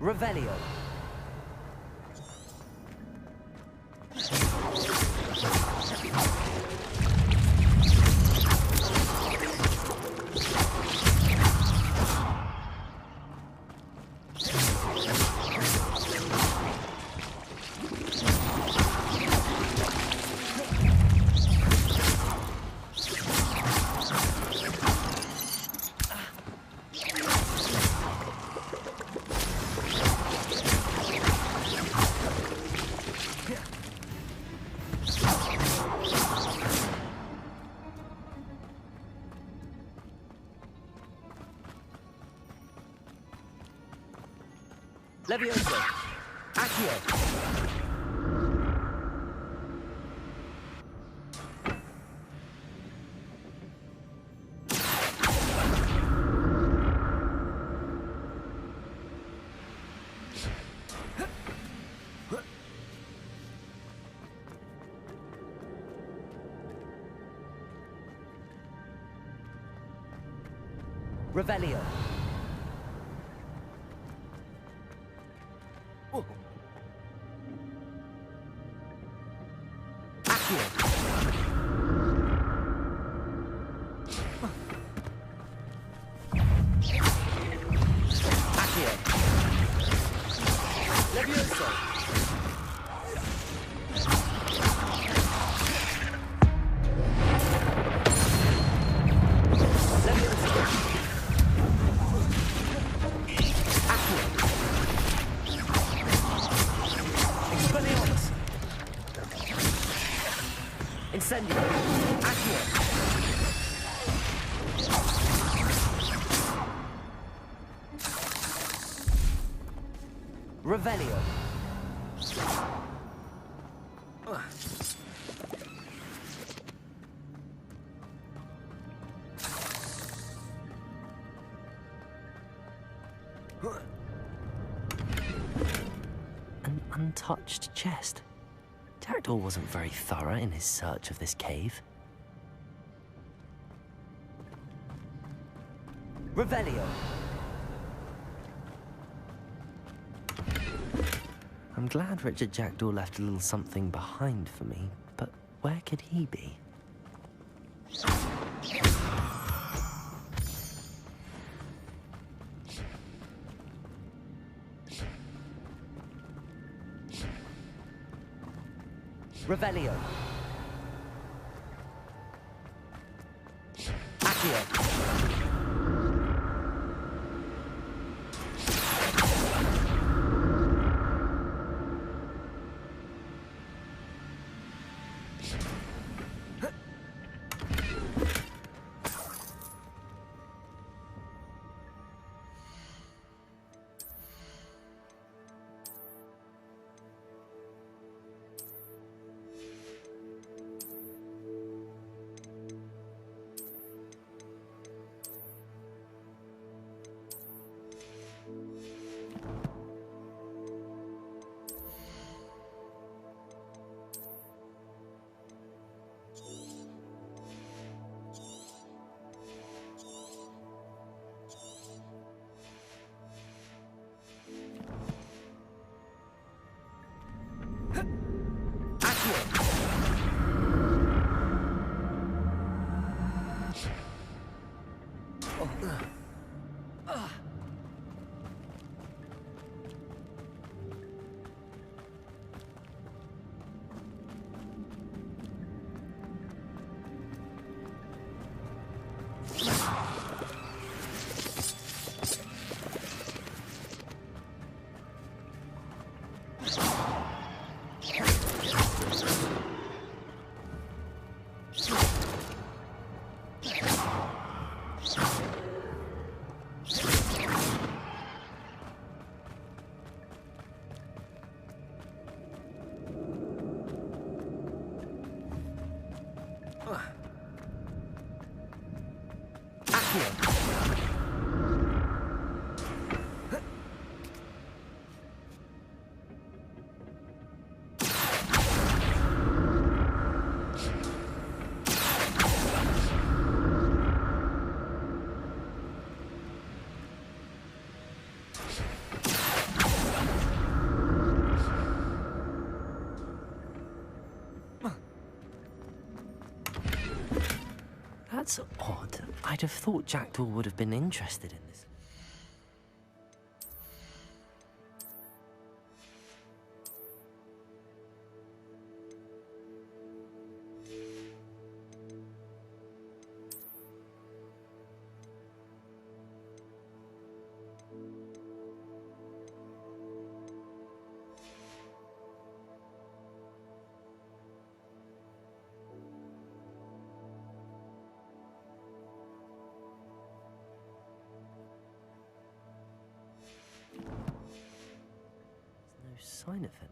Revelio. Levioso. Accio. Revelio. Incendio. Accio. Revelio. An untouched chest. Jackdaw wasn't very thorough in his search of this cave. Revelio. I'm glad Richard Jackdaw left a little something behind for me, but where could he be? Revelio. Accio. That's odd. I'd have thought Jackdaw would have been interested in this. Sign of him.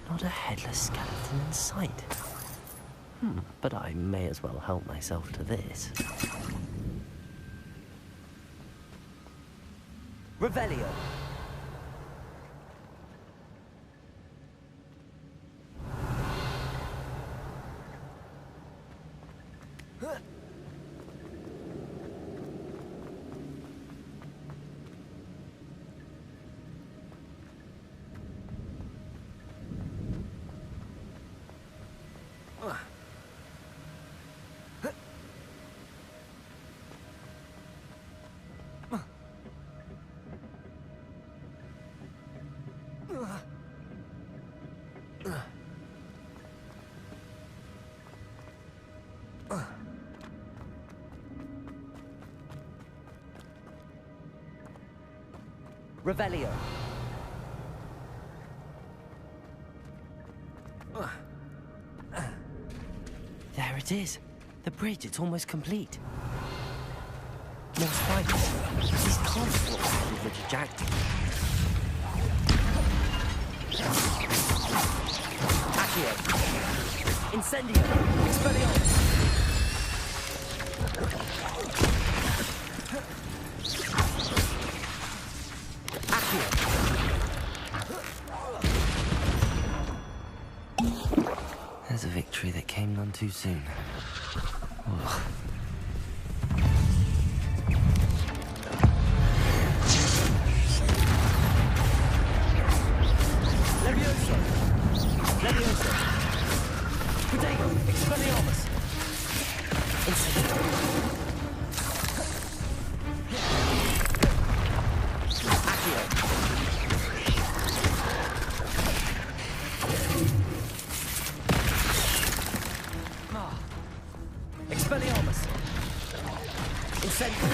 Not a headless skeleton in sight. But I may as well help myself to this. Revelio. Revelio. There it is. The bridge, it's almost complete. More spiders. These can't be Richard Jackdaw. Accio. Incendio. Expelliarmus. There's a victory that came none too soon. Ugh. Levioso. Levioso. Protego. Expelliarmus. Incendio. Accio. Expelliarmus. Incendio.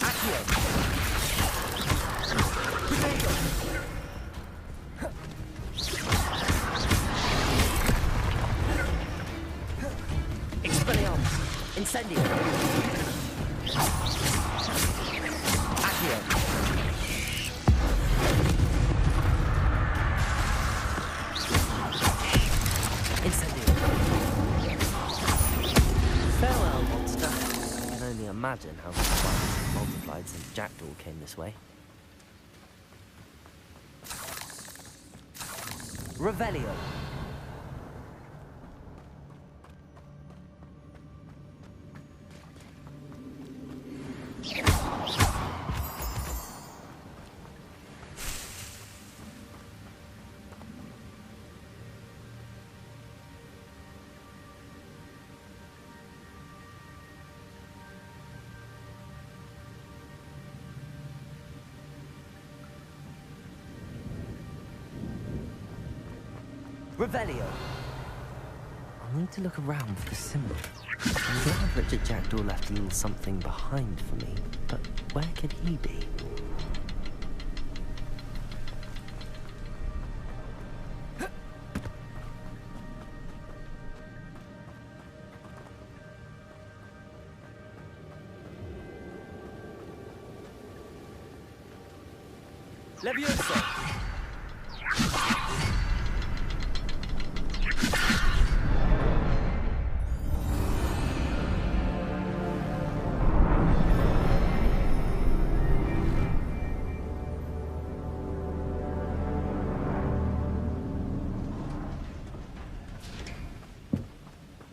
Accio. Protego. Expelliarmus. Incendio. Accio. Farewell, monster. I can only imagine how the spiders have multiplied since Jackdaw came this way. Revelio. Revelio. I'll need to look around for the symbol. I'm glad Richard Jackdaw left a little something behind for me, but where could he be? Levioso.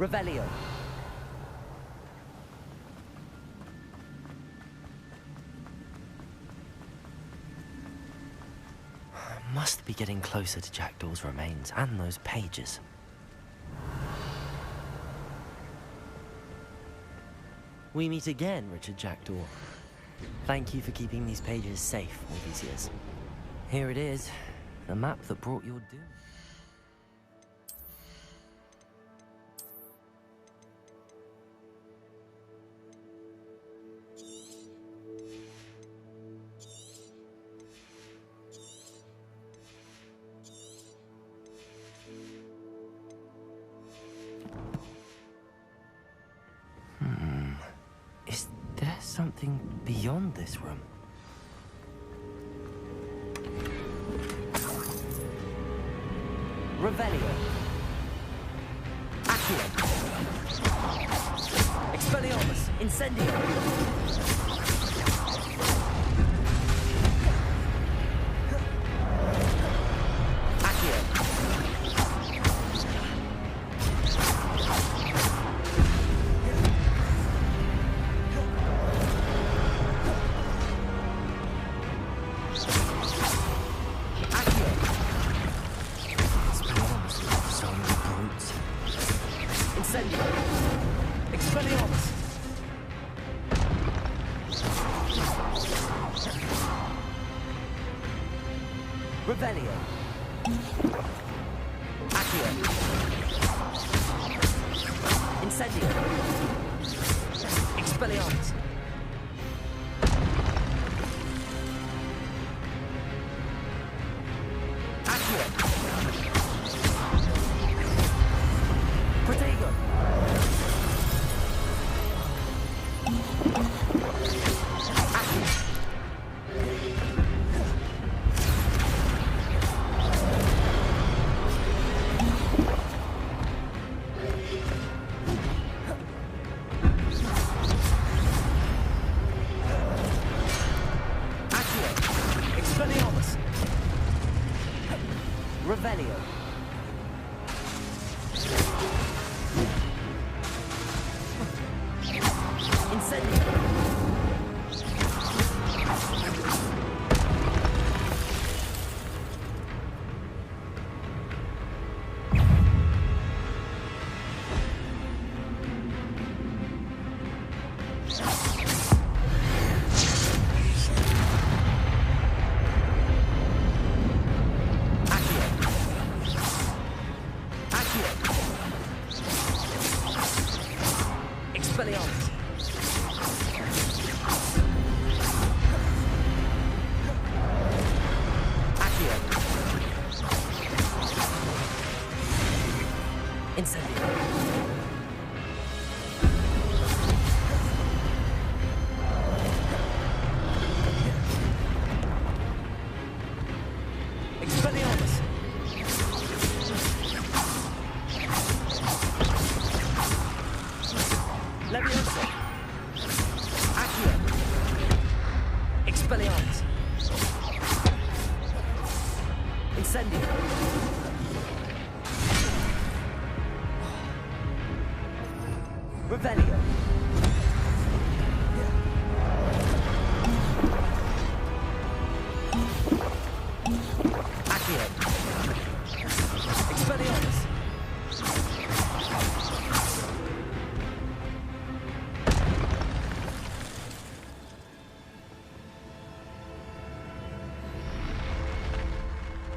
Revelio. Must be getting closer to Jackdaw's remains and those pages. We meet again, Richard Jackdaw. Thank you for keeping these pages safe all these years. Here it is, the map that brought your doom. Is there something beyond this room? Revelio. Accio. Expelliarmus. Incendio. Accio. Incendio. Expelliarmus. Revelio. Accio. Incendio. Expelliarmus. Accio. Protego. Accio. Accio. Expelliarmus. Revelio. Incendio. Accio. Accio. Expelliarmus. Accio. Incendio. Expelliarmus. Leviosa. Accio. Expelliarmus. Incendio. Revelio. Accio. Expelliarmus.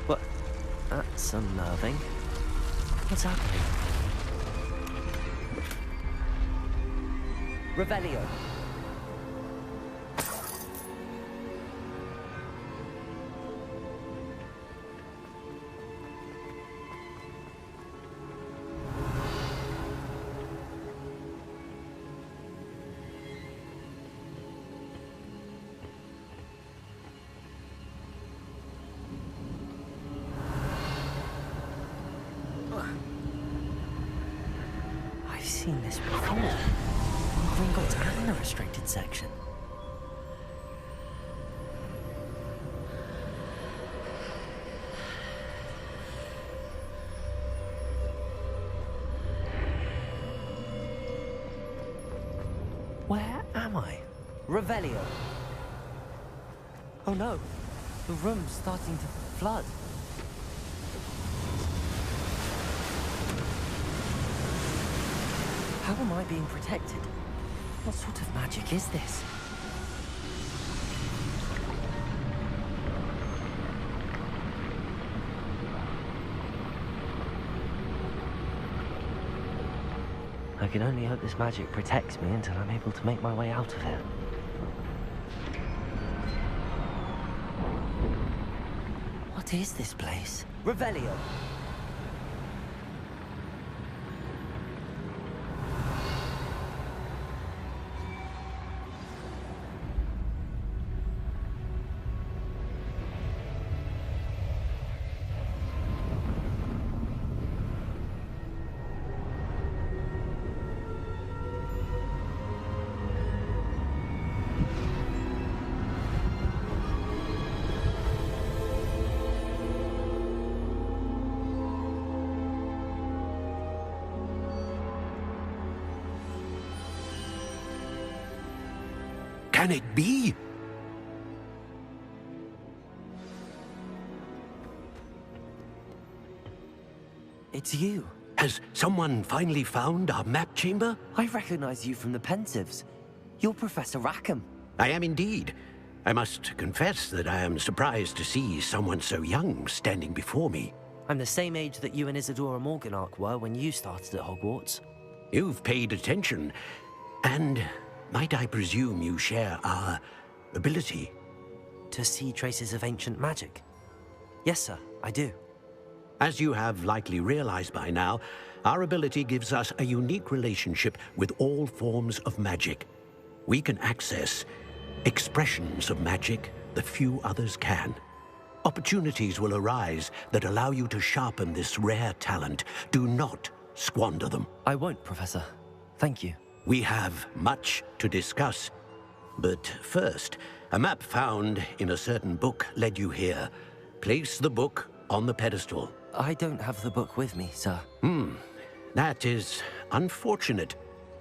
What? That's unnerving. What's happening? Revelio. I've seen this before. Gringotts and the restricted section. am I? Revelio. Oh no, the room's starting to flood. How am I being protected? What sort of magic is this? I can only hope this magic protects me until I'm able to make my way out of here. What is this place? Revelio. Can it be? It's you. Has someone finally found our map chamber? I recognize you from the Pensieves. You're Professor Rackham. I am indeed. I must confess that I am surprised to see someone so young standing before me. I'm the same age that you and Isadora Morganach were when you started at Hogwarts. You've paid attention, and might I presume you share our ability? To see traces of ancient magic? Yes, sir, I do. As you have likely realized by now, our ability gives us a unique relationship with all forms of magic. We can access expressions of magic that few others can. Opportunities will arise that allow you to sharpen this rare talent. Do not squander them. I won't, Professor. Thank you. We have much to discuss. But first, a map found in a certain book led you here. Place the book on the pedestal. I don't have the book with me, sir. That is unfortunate.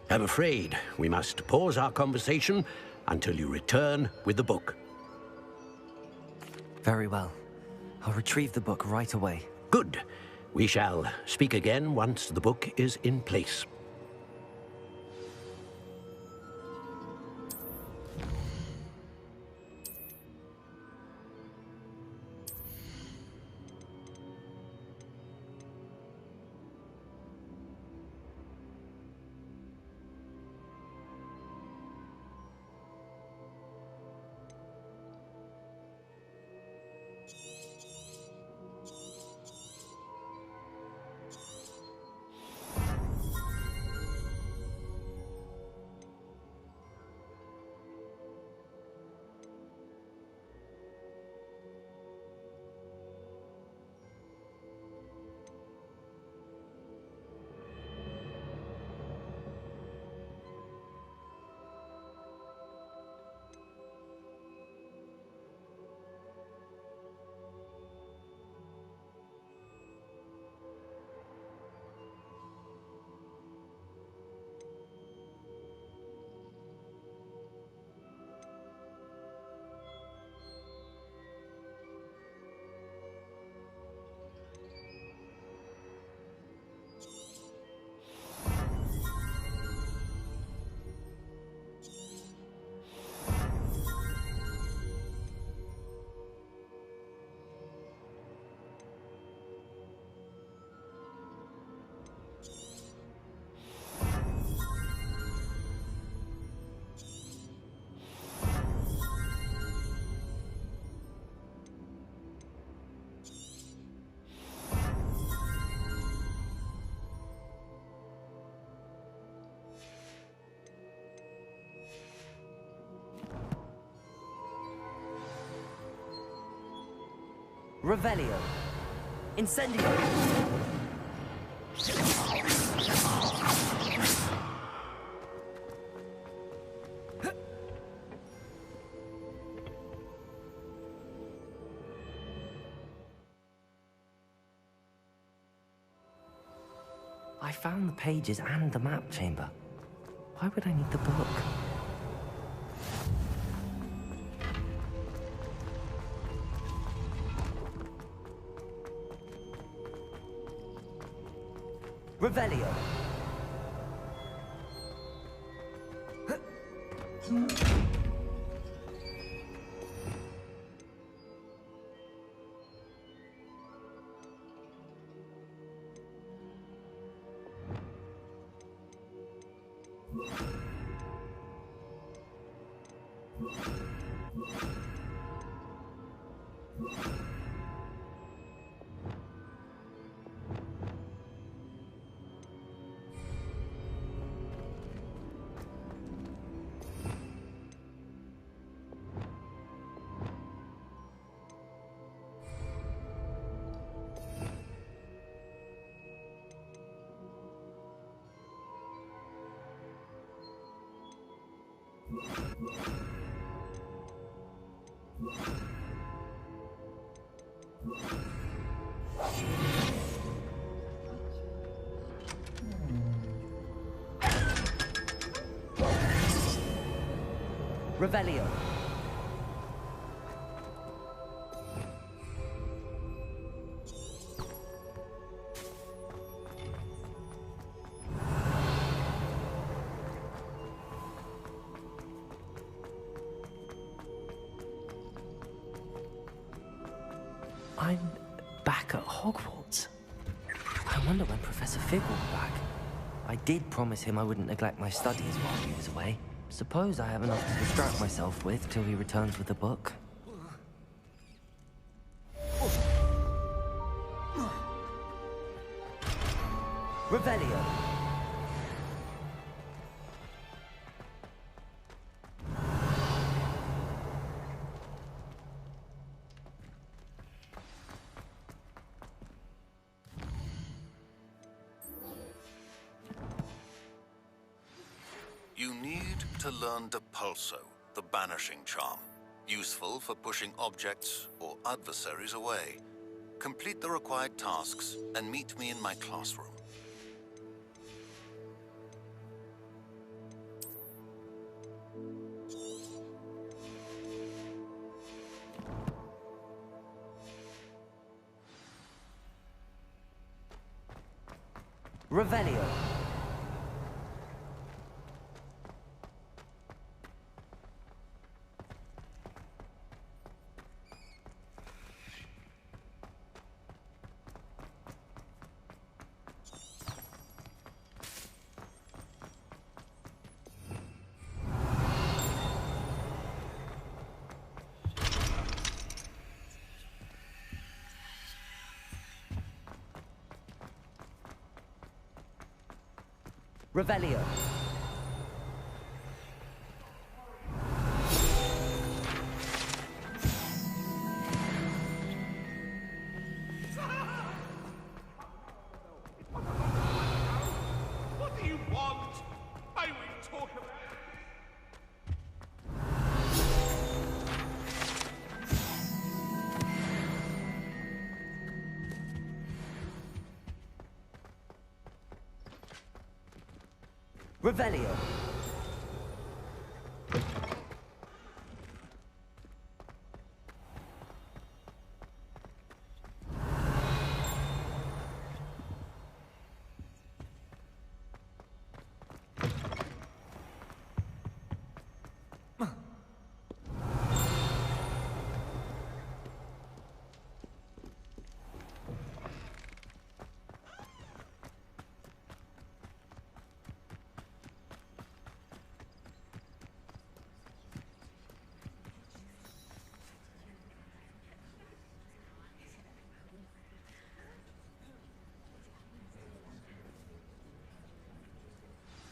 I'm afraid we must pause our conversation until you return with the book. Very well. I'll retrieve the book right away. Good. We shall speak again once the book is in place. Revelio. Incendio. I found the pages and the map chamber. Why would I need the book? Revelio. Revelio. I'm back at Hogwarts. I wonder when Professor Fig will be back. I did promise him I wouldn't neglect my studies while he was away. Suppose I have enough to distract myself with till he returns with the book. Revelio. You need to learn the pulso, the banishing charm, useful for pushing objects or adversaries away. Complete the required tasks and meet me in my classroom. Revelio. Revelio. What do you want? May we talk about it? Revelio.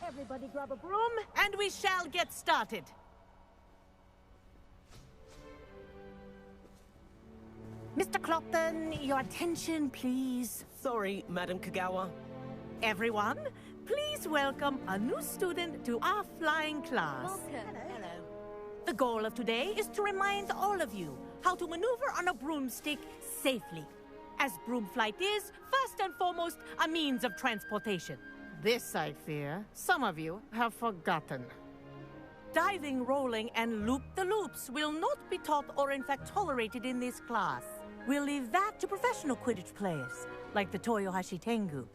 Everybody grab a broom, and we shall get started. Mr. Clopton, your attention, please. Sorry, Madam Kagawa. Everyone, please welcome a new student to our flying class. Welcome. Hello. The goal of today is to remind all of you how to maneuver on a broomstick safely, as broom flight is, first and foremost, a means of transportation. This, I fear, some of you have forgotten. Diving, rolling, and loop-the-loops will not be taught or in fact tolerated in this class. We'll leave that to professional Quidditch players, like the Toyohashi Tengu.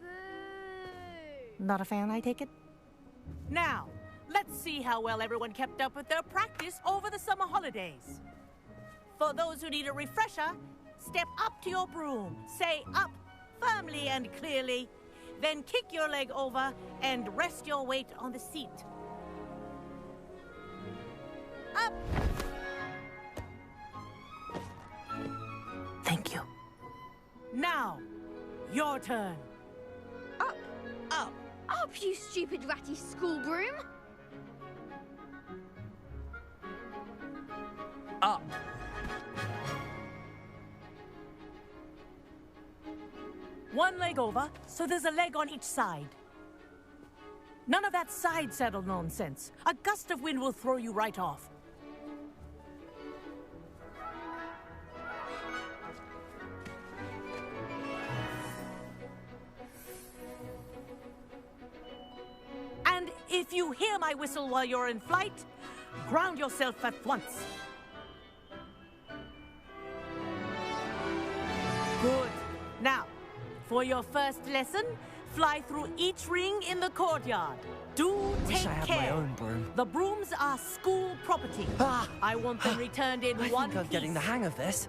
Not a fan, I take it? Now, let's see how well everyone kept up with their practice over the summer holidays. For those who need a refresher, step up to your broom, say up firmly and clearly, then kick your leg over and rest your weight on the seat. Up! Thank you. Now, your turn. Up, up, up, you stupid ratty school broom! Up. One leg over, so there's a leg on each side. None of that side saddle nonsense. A gust of wind will throw you right off. And if you hear my whistle while you're in flight, ground yourself at once. Good. Now, for your first lesson, fly through each ring in the courtyard. Do Wish take I had care. my own broom. The brooms are school property. Ah! I want them returned in I one think I'm piece. getting the hang of this.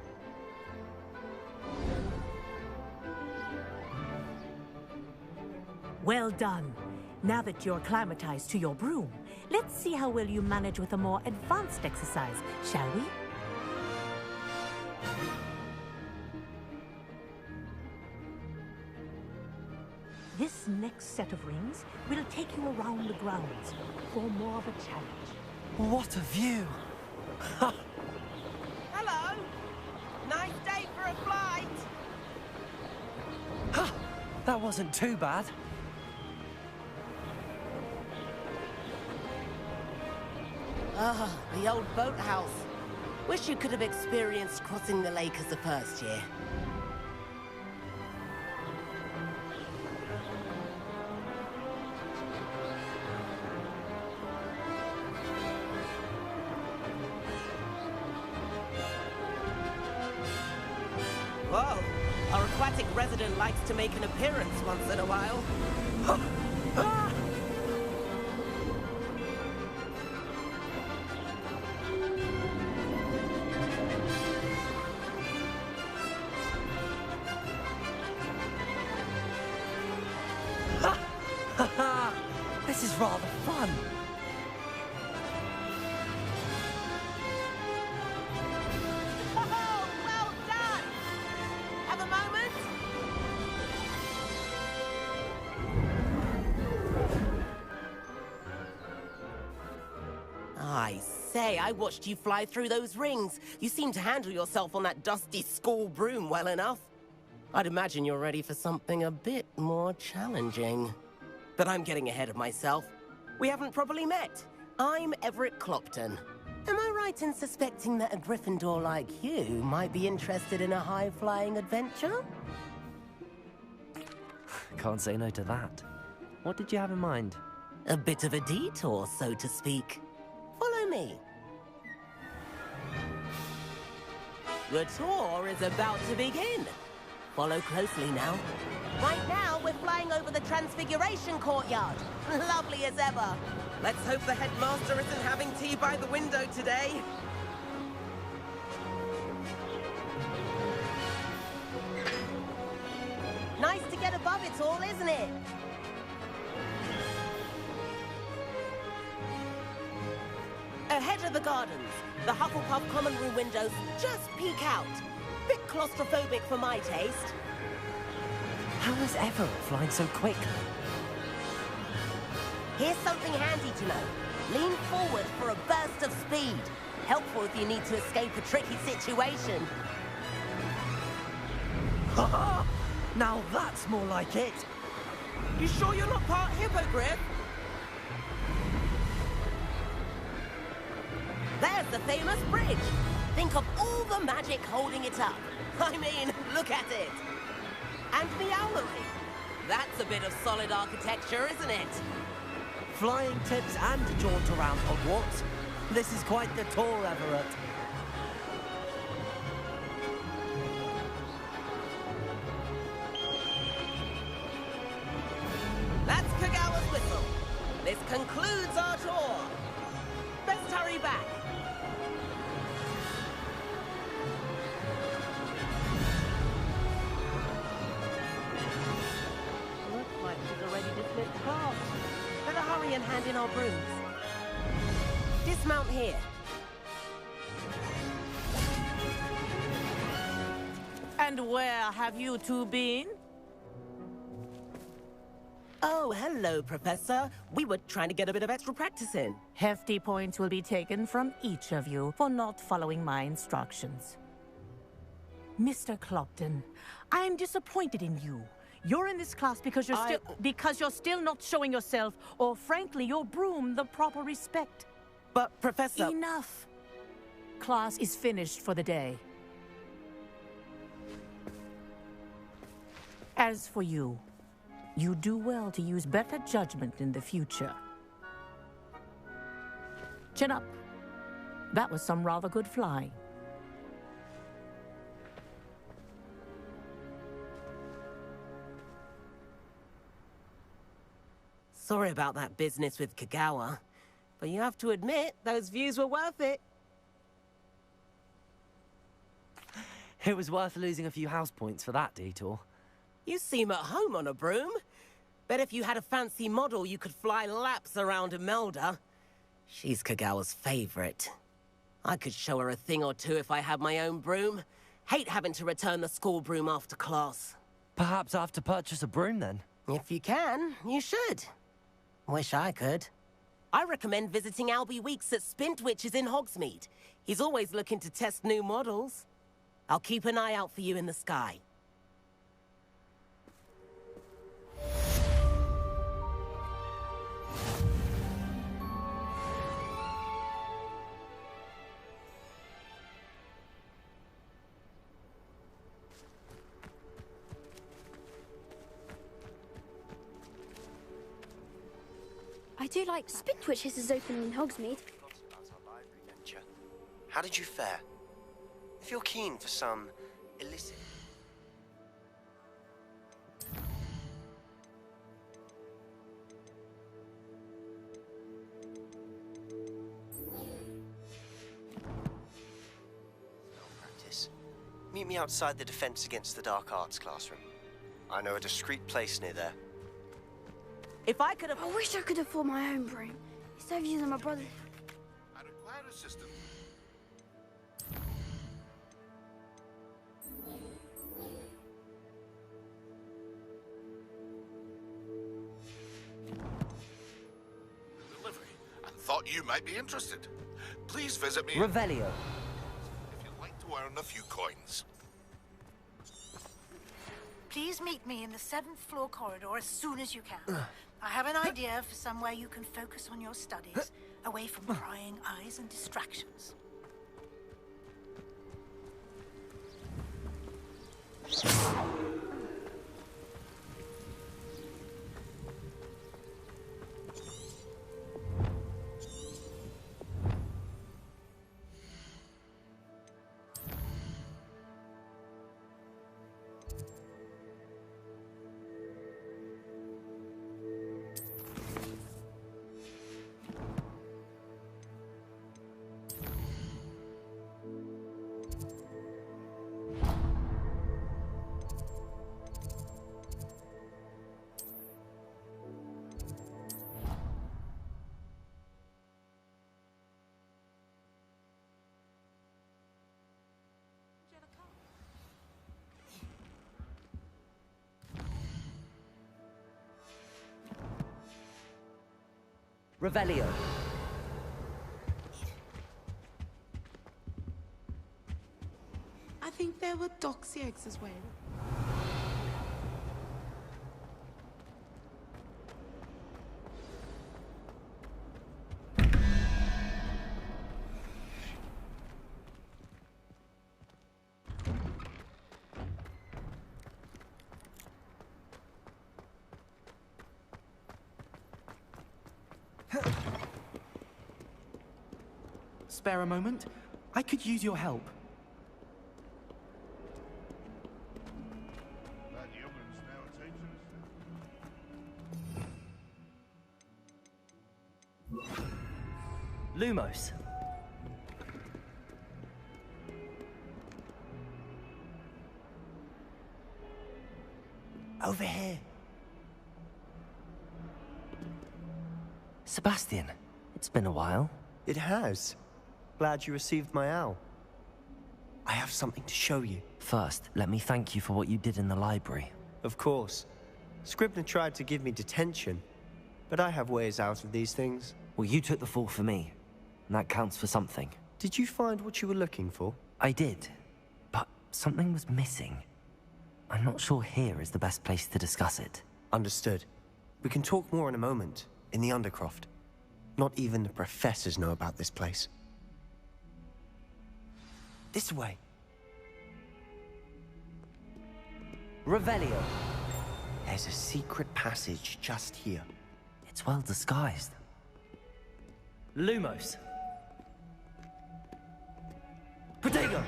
Well done. Now that you're acclimatized to your broom, let's see how well you manage with a more advanced exercise, shall we? This next set of rings will take you around the grounds for more of a challenge. What a view! Hello! Nice day for a flight! That wasn't too bad. Ah, the old boathouse. Wish you could have experienced crossing the lake as a first year. Whoa! Our aquatic resident likes to make an appearance once in a while. This is rather fun. Oh, well done! Have a moment? I say, I watched you fly through those rings. You seem to handle yourself on that dusty school broom well enough. I'd imagine you're ready for something a bit more challenging. But I'm getting ahead of myself. We haven't properly met. I'm Everett Clopton. Am I right in suspecting that a Gryffindor like you might be interested in a high-flying adventure? Can't say no to that. What did you have in mind? A bit of a detour, so to speak. Follow me. The tour is about to begin. Follow closely now. Right now, we're flying over the Transfiguration Courtyard. Lovely as ever. Let's hope the headmaster isn't having tea by the window today. Nice to get above it all, isn't it? Ahead of the gardens, the Hufflepuff common room windows just peek out. Bit claustrophobic for my taste. How is Everett flying so quickly? Here's something handy to know. Lean forward for a burst of speed. Helpful if you need to escape a tricky situation. Now that's more like it. You sure you're not part hippogriff? There's the famous bridge. Think of all the magic holding it up. I mean, look at it. And the owlery. That's a bit of solid architecture, isn't it? Flying tips and a jaunt around Hogwarts. This is quite the tour, Everett. Let's pick out hand in our brooms. Dismount here. And where have you two been? Oh, hello, Professor. We were trying to get a bit of extra practice in. Hefty points will be taken from each of you for not following my instructions. Mr. Clopton, I am disappointed in you. You're in this class because you're still not showing yourself, or frankly, your broom the proper respect. But, Professor... Enough. Class is finished for the day. As for you, you do well to use better judgment in the future. Chin up. That was some rather good flying. Sorry about that business with Kagawa, but you have to admit, those views were worth it. It was worth losing a few house points for that detour. You seem at home on a broom. Bet if you had a fancy model, you could fly laps around Imelda. She's Kagawa's favorite. I could show her a thing or two if I had my own broom. Hate having to return the school broom after class. Perhaps I have to purchase a broom then? If you can, you should. Wish I could. I recommend visiting Albie Weeks at Spintwitches in Hogsmeade. He's always looking to test new models. I'll keep an eye out for you in the sky. I do like Spintwitches is opening in Hogsmeade. How did you fare? If you're keen for some illicit... practice, meet me outside the Defense Against the Dark Arts classroom. I know a discreet place near there. If I could have... I wish I could afford my own broom. Instead of using my brother's. I require assistance. Delivery, and thought you might be interested. Please visit me Revelio. if you'd like to earn a few coins. Please meet me in the 7th floor corridor as soon as you can. I have an idea for somewhere you can focus on your studies, away from prying eyes and distractions. Revelio. I think there were doxy eggs as well. Spare a moment? I could use your help. That young'un's now a teacher. Lumos. Over here. Sebastian, it's been a while. It has. Glad you received my owl. I have something to show you. First, let me thank you for what you did in the library. Of course. Scribner tried to give me detention, but I have ways out of these things. Well, you took the fall for me, and that counts for something. Did you find what you were looking for? I did, but something was missing. I'm not sure here is the best place to discuss it. Understood. We can talk more in a moment, in the Undercroft. Not even the professors know about this place. This way. Revelio. There's a secret passage just here. It's well disguised. Lumos. Protego.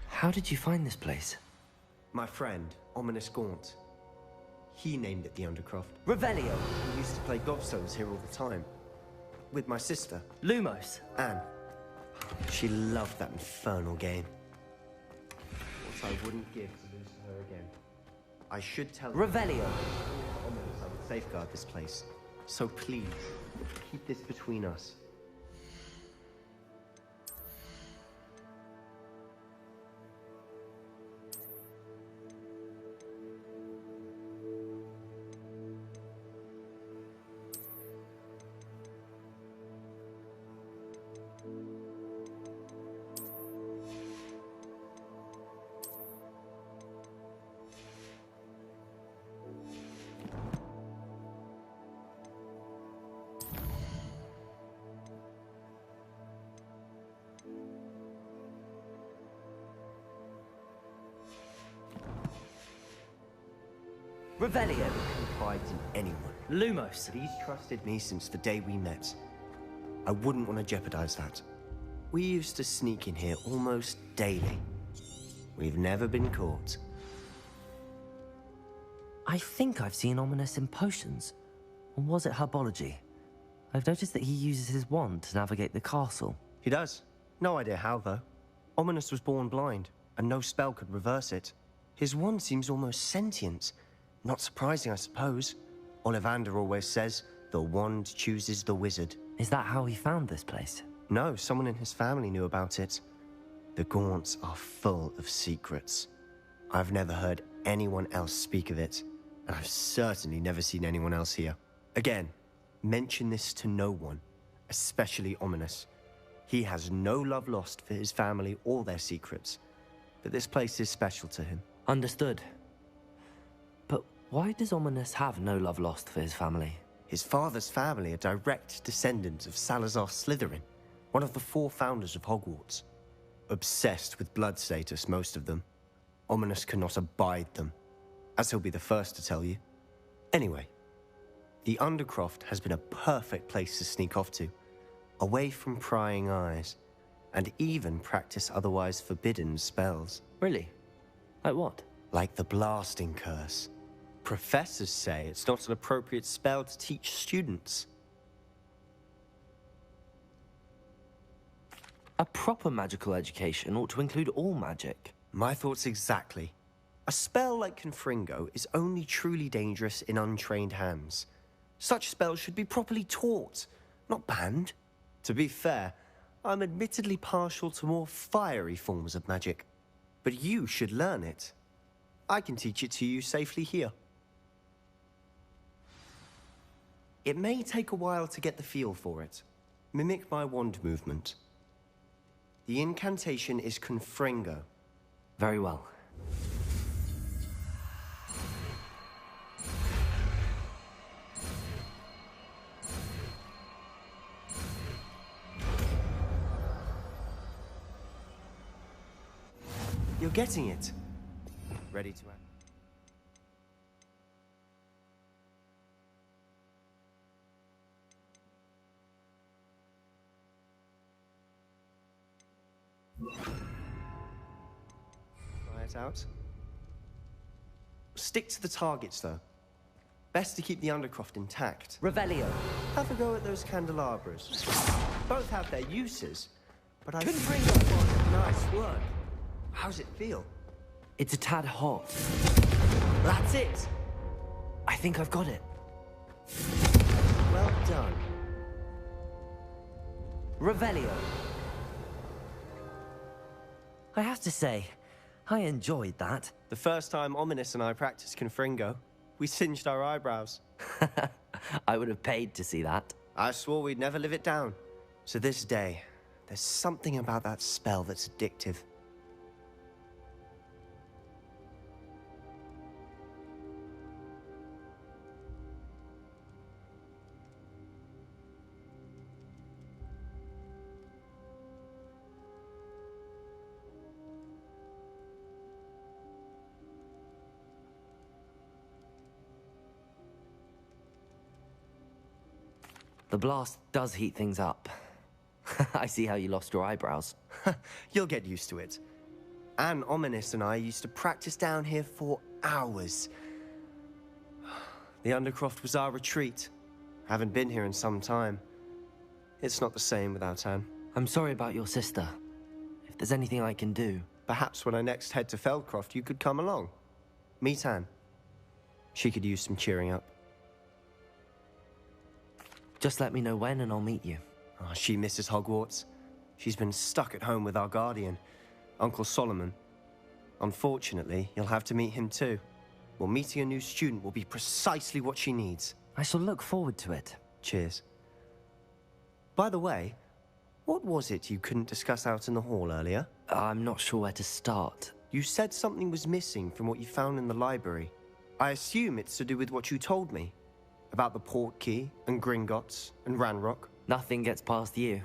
How did you find this place? My friend, Ominous Gaunt. He named it the Undercroft. Revelio. We used to play gobstones here all the time. With my sister. Lumos. Anne. She loved that infernal game. What I wouldn't give to lose to her again. I should tell her. Revelio. Ominous, I would safeguard this place. So please, keep this between us. Revelio. Confides in anyone. Lumos. But he's trusted me since the day we met. I wouldn't want to jeopardize that. We used to sneak in here almost daily. We've never been caught. I think I've seen Ominous in potions. Or was it herbology? I've noticed that he uses his wand to navigate the castle. He does. No idea how, though. Ominous was born blind, and no spell could reverse it. His wand seems almost sentient. Not surprising, I suppose. Ollivander always says, the wand chooses the wizard. Is that how he found this place? No, someone in his family knew about it. The Gaunts are full of secrets. I've never heard anyone else speak of it, and I've certainly never seen anyone else here. Again, mention this to no one, especially Ominous. He has no love lost for his family or their secrets, but this place is special to him. Understood. But why does Ominous have no love lost for his family? His father's family are direct descendants of Salazar Slytherin, one of the 4 founders of Hogwarts. Obsessed with blood status, most of them. Ominous cannot abide them, as he'll be the first to tell you. Anyway, the Undercroft has been a perfect place to sneak off to, away from prying eyes, and even practice otherwise forbidden spells. Really? Like what? Like the blasting curse. Professors say it's not an appropriate spell to teach students. A proper magical education ought to include all magic. My thoughts exactly. A spell like Confringo is only truly dangerous in untrained hands. Such spells should be properly taught, not banned. To be fair, I'm admittedly partial to more fiery forms of magic. But you should learn it. I can teach it to you safely here. It may take a while to get the feel for it. Mimic my wand movement. The incantation is Confringo. Very well. You're getting it. Ready to act. Try it out. Stick to the targets, though. Best to keep the undercroft intact. Revelio. Have a go at those candelabras. Both have their uses, but I Confringo. Nice work. How's it feel? It's a tad hot. That's it. I think I've got it. Well done. Revelio. I have to say, I enjoyed that. The first time Ominous and I practiced Confringo, we singed our eyebrows. I would have paid to see that. I swore we'd never live it down. So this day, there's something about that spell that's addictive. The blast does heat things up. I see how you lost your eyebrows. You'll get used to it. Anne, Ominous and I used to practice down here for hours. The Undercroft was our retreat. Haven't been here in some time. It's not the same without Anne. I'm sorry about your sister. If there's anything I can do... Perhaps when I next head to Feldcroft, you could come along. Meet Anne. She could use some cheering up. Just let me know when and I'll meet you. Oh, she misses Hogwarts. She's been stuck at home with our guardian, Uncle Solomon. Unfortunately, you'll have to meet him too. Well, meeting a new student will be precisely what she needs. I shall look forward to it. Cheers. By the way, what was it you couldn't discuss out in the hall earlier? I'm not sure where to start. You said something was missing from what you found in the library. I assume it's to do with what you told me. About the Portkey, and Gringotts, and Ranrock. Nothing gets past you.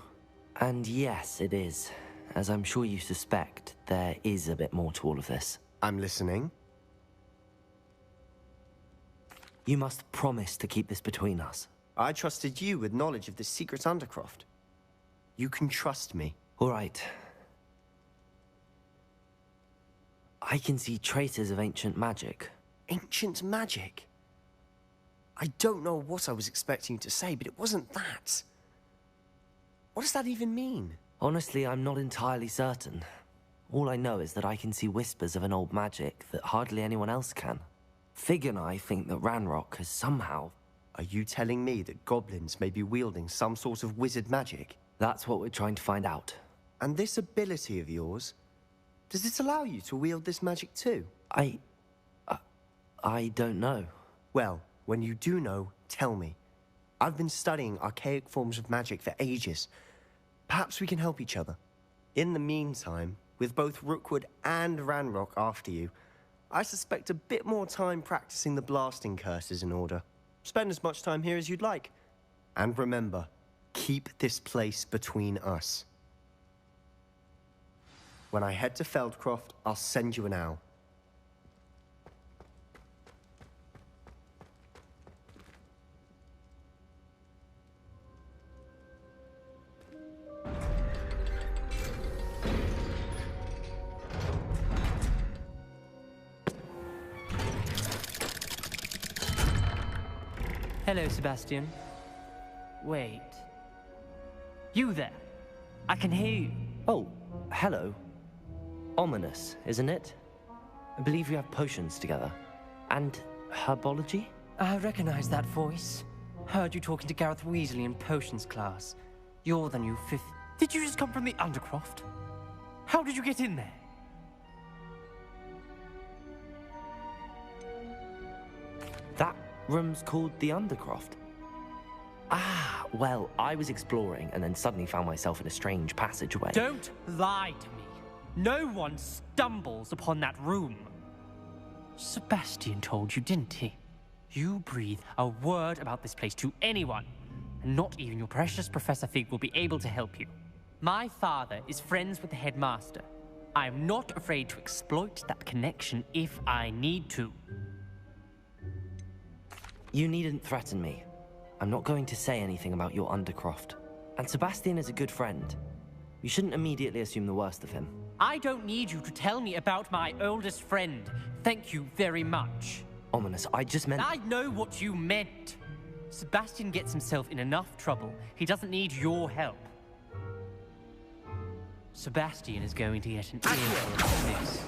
And yes, it is. As I'm sure you suspect, there is a bit more to all of this. I'm listening. You must promise to keep this between us. I trusted you with knowledge of the secret Undercroft. You can trust me. All right. I can see traces of ancient magic. Ancient magic? I don't know what I was expecting you to say, but it wasn't that. What does that even mean? Honestly, I'm not entirely certain. All I know is that I can see whispers of an old magic that hardly anyone else can. Fig and I think that Ranrock has somehow... Are you telling me that goblins may be wielding some sort of wizard magic? That's what we're trying to find out. And this ability of yours, does it allow you to wield this magic too? I don't know. Well, when you do know, tell me. I've been studying archaic forms of magic for ages. Perhaps we can help each other. In the meantime, with both Rookwood and Ranrock after you, I suspect a bit more time practicing the blasting curse is in order. Spend as much time here as you'd like. And remember, keep this place between us. When I head to Feldcroft, I'll send you an owl. Hello, Sebastian. Wait. You there? I can hear you. Oh, hello. Ominous, isn't it? I believe we have potions together. And herbology? I recognize that voice. Heard you talking to Gareth Weasley in potions class. You're the new fifth... Did you just come from the Undercroft? How did you get in there? That room's called the Undercroft. Ah, well, I was exploring and then suddenly found myself in a strange passageway. Don't lie to me. No one stumbles upon that room. Sebastian told you, didn't he? You breathe a word about this place to anyone, and not even your precious Professor Fig will be able to help you. My father is friends with the headmaster. I am not afraid to exploit that connection if I need to. You needn't threaten me. I'm not going to say anything about your Undercroft. And Sebastian is a good friend. You shouldn't immediately assume the worst of him. I don't need you to tell me about my oldest friend. Thank you very much. Ominous, I just meant... I know what you meant. Sebastian gets himself in enough trouble. He doesn't need your help. Sebastian is going to get an earful of this.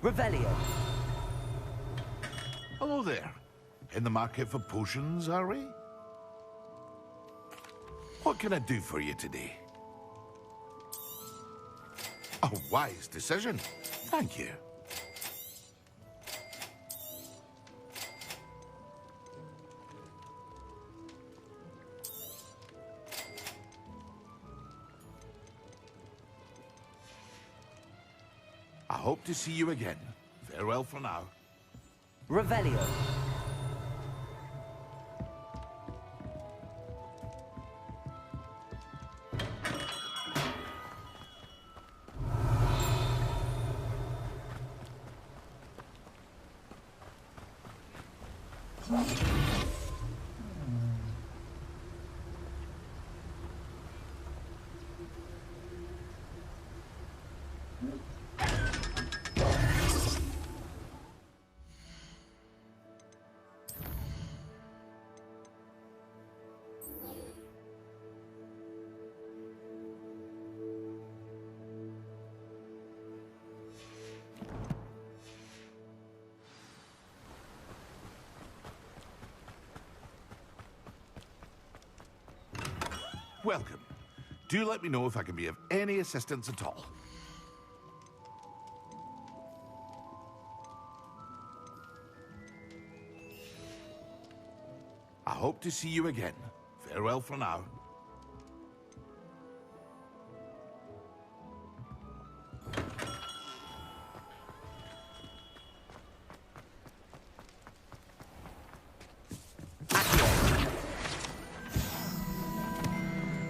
Revelio. Hello there. In the market for potions, are we? What can I do for you today? A wise decision. Thank you. I hope to see you again. Farewell for now. Revelio. Welcome. Do let me know if I can be of any assistance at all. I hope to see you again. Farewell for now.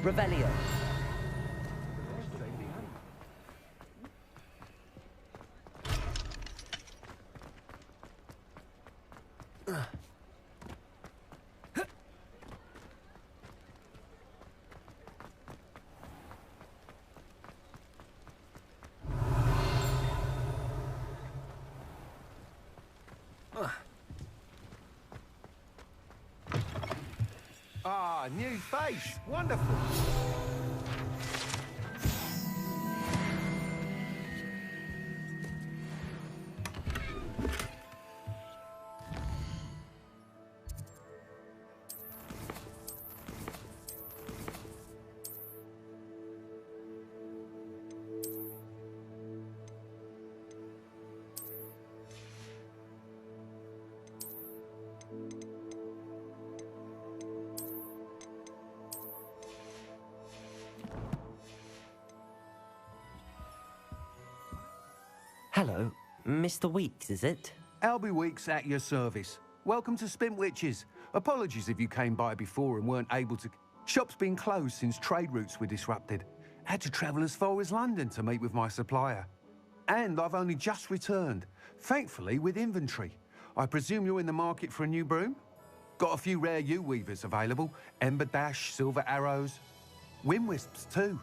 Revelio. Ah, new face. Wonderful. Hello, Mr. Weeks, is it? Albie Weeks at your service. Welcome to Spintwitches. Apologies if you came by before and weren't able to... Shop's been closed since trade routes were disrupted. Had to travel as far as London to meet with my supplier. And I've only just returned, thankfully with inventory. I presume you're in the market for a new broom? Got a few rare U-weavers available. Ember Dash, Silver Arrows. Wind Wisps too.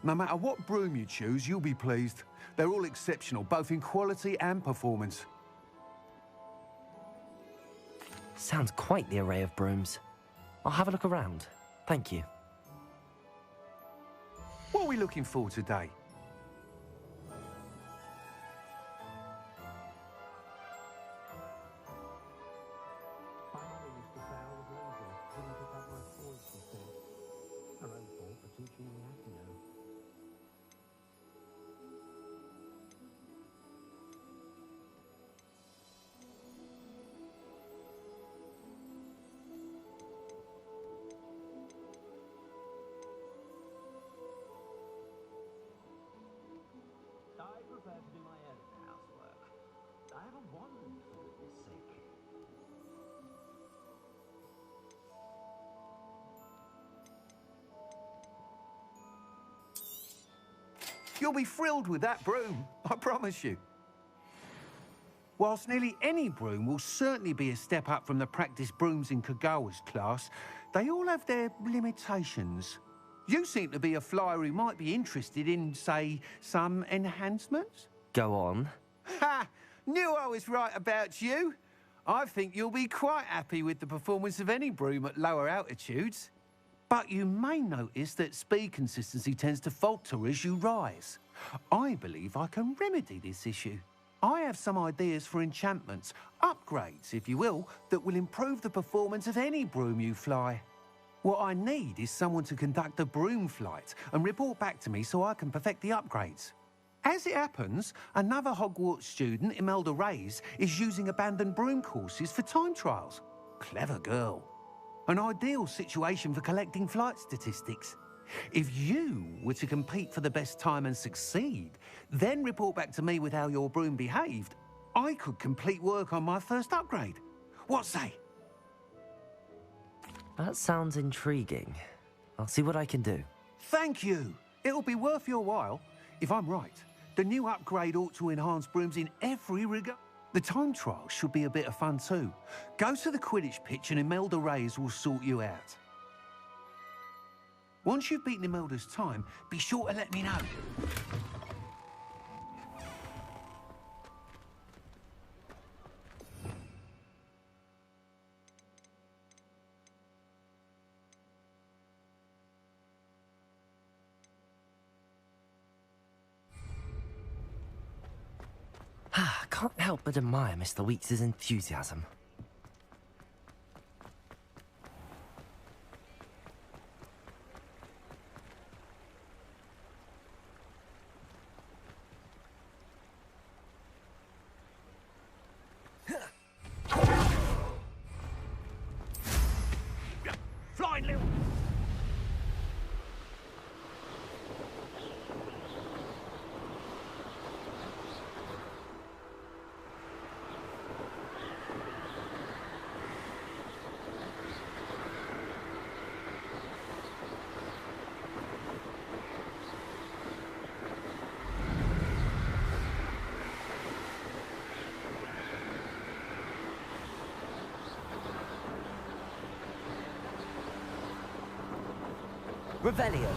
No matter what broom you choose, you'll be pleased. They're all exceptional, both in quality and performance. Sounds quite the array of brooms. I'll have a look around. Thank you. What are we looking for today? You'll be thrilled with that broom, I promise you. Whilst nearly any broom will certainly be a step up from the practice brooms in Kagawa's class, they all have their limitations. You seem to be a flyer who might be interested in, say, some enhancements? Go on. Ha! Knew I was right about you. I think you'll be quite happy with the performance of any broom at lower altitudes. But you may notice that speed consistency tends to falter as you rise. I believe I can remedy this issue. I have some ideas for enchantments, upgrades, if you will, that will improve the performance of any broom you fly. What I need is someone to conduct a broom flight and report back to me so I can perfect the upgrades. As it happens, another Hogwarts student, Imelda Reyes, is using abandoned broom courses for time trials. Clever girl. An ideal situation for collecting flight statistics. If you were to compete for the best time and succeed, then report back to me with how your broom behaved, I could complete work on my first upgrade. What say? That sounds intriguing. I'll see what I can do. Thank you. It'll be worth your while. If I'm right, the new upgrade ought to enhance brooms in every regard. The time trial should be a bit of fun too. Go to the Quidditch pitch and Imelda Reyes will sort you out. Once you've beaten Imelda's time, be sure to let me know. Can't help but admire Mr. Weeks' enthusiasm. Flying little... Revelio.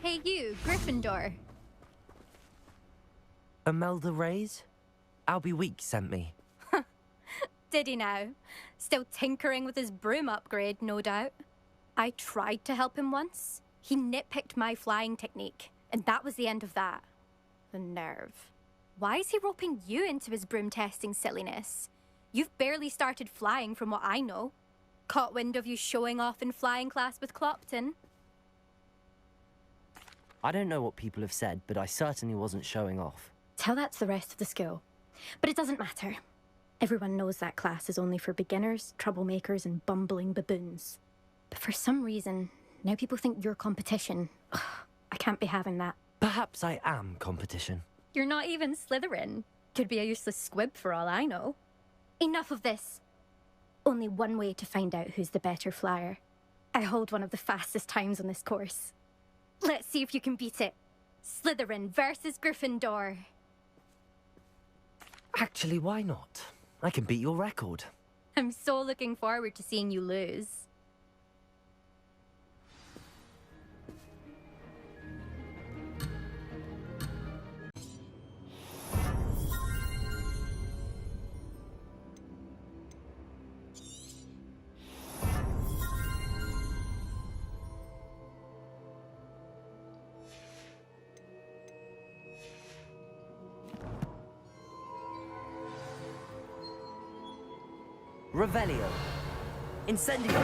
Hey you, Gryffindor. Imelda Reyes? Albie Weeks sent me. Did he now? Still tinkering with his broom upgrade, no doubt. I tried to help him once. He nitpicked my flying technique, and that was the end of that. The nerve. Why is he roping you into his broom testing silliness? You've barely started flying from what I know. Caught wind of you showing off in flying class with Clopton. I don't know what people have said, but I certainly wasn't showing off. Tell that to the rest of the school. But it doesn't matter. Everyone knows that class is only for beginners, troublemakers, and bumbling baboons. But for some reason, now people think you're competition. Ugh, I can't be having that. Perhaps I am competition. You're not even Slytherin. Could be a useless squib for all I know. Enough of this. Only one way to find out who's the better flyer. I hold one of the fastest times on this course. Let's see if you can beat it. Slytherin versus Gryffindor. Actually, why not? I can beat your record. I'm so looking forward to seeing you lose. Revelio. Incendio.